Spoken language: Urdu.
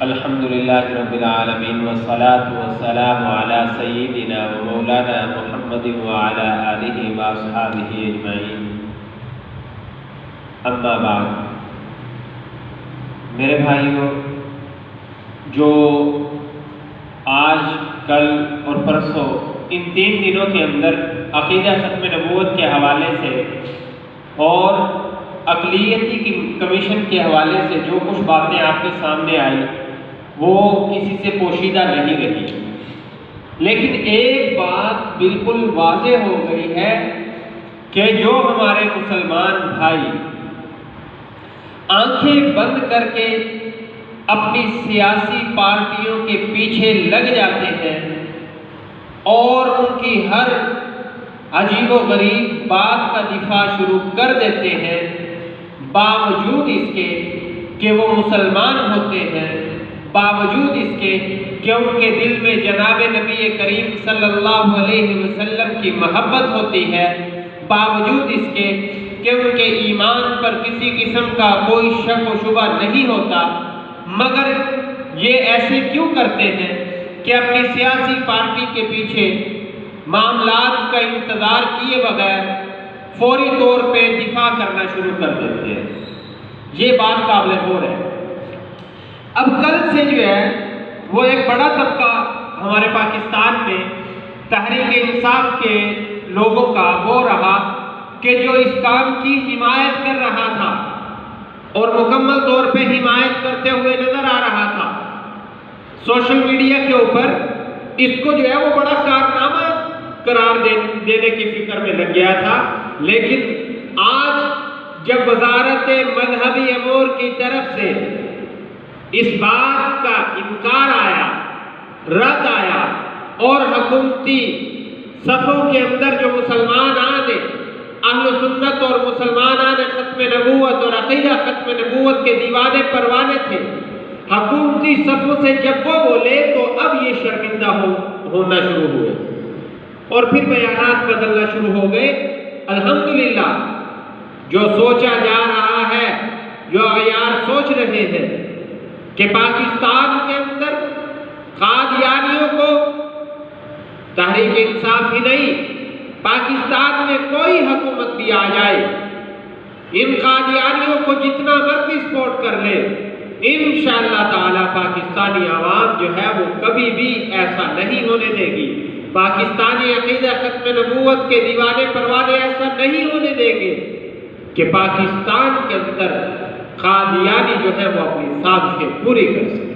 الحمدللہ رب العالمین والصلاة والسلام علی سیدنا و مولانا محمد وعلی آلہ واصحابہ اجمعین، اما بعد۔ میرے بھائیوں، جو آج کل اور پرسوں ان 3 دنوں کے اندر عقیدہ ختم نبوت کے حوالے سے اور اقلیتی کمیشن کے حوالے سے جو کچھ باتیں آپ کے سامنے آئی وہ کسی سے پوشیدہ نہیں رہی، لیکن ایک بات بالکل واضح ہو گئی ہے کہ جو ہمارے مسلمان بھائی آنکھیں بند کر کے اپنی سیاسی پارٹیوں کے پیچھے لگ جاتے ہیں اور ان کی ہر عجیب و غریب بات کا دفاع شروع کر دیتے ہیں، باوجود اس کے کہ وہ مسلمان ہوتے ہیں، باوجود اس کے کہ ان کے دل میں جناب نبی کریم صلی اللہ علیہ وسلم کی محبت ہوتی ہے، باوجود اس کے کہ ان کے ایمان پر کسی قسم کا کوئی شک و شبہ نہیں ہوتا، مگر یہ ایسے کیوں کرتے ہیں کہ اپنی سیاسی پارٹی کے پیچھے معاملات کا انتظار کیے بغیر فوری طور پہ دفاع کرنا شروع کر دیتے ہیں۔ یہ بات قابل غور ہے۔ اب کل سے جو ہے وہ ایک بڑا طبقہ ہمارے پاکستان میں تحریک انصاف کے لوگوں کا وہ رہا کہ جو اس کام کی حمایت کر رہا تھا اور مکمل طور پہ حمایت کرتے ہوئے نظر آ رہا تھا۔ سوشل میڈیا کے اوپر اس کو جو ہے وہ بڑا کارنامہ قرار دینے کی فکر میں لگ گیا تھا، لیکن آج جب وزارت مذہبی امور کی طرف سے اس بات کا انکار آیا، رد آیا، اور حکومتی صفوں کے اندر جو مسلمان اہل سنت اور مسلمان ختم نبوت اور عقیدہ ختم نبوت کے دیوانے پروانے تھے، حکومتی صفوں سے جب وہ بولے تو اب یہ شرمندہ ہونا شروع ہوئے اور پھر بیانات بدلنا شروع ہو گئے۔ الحمدللہ جو سوچا جا رہا ہے، جو اغیار سوچ رہے ہیں کہ پاکستان کے اندر قادیانیوں کو تحریک انصاف ہی نہیں، پاکستان میں کوئی حکومت بھی آ جائے، ان قادیانیوں کو جتنا مرضی سپورٹ کر لے، انشاءاللہ تعالی پاکستانی عوام جو ہے وہ کبھی بھی ایسا نہیں ہونے دے گی، پاکستانی عقیدہ ختم نبوت کے دیوانے پروانے ایسا نہیں ہونے دیں گے کہ پاکستان کے اندر قادیانی جو ہے وہ اپنی سازشیں پوری کر سکے۔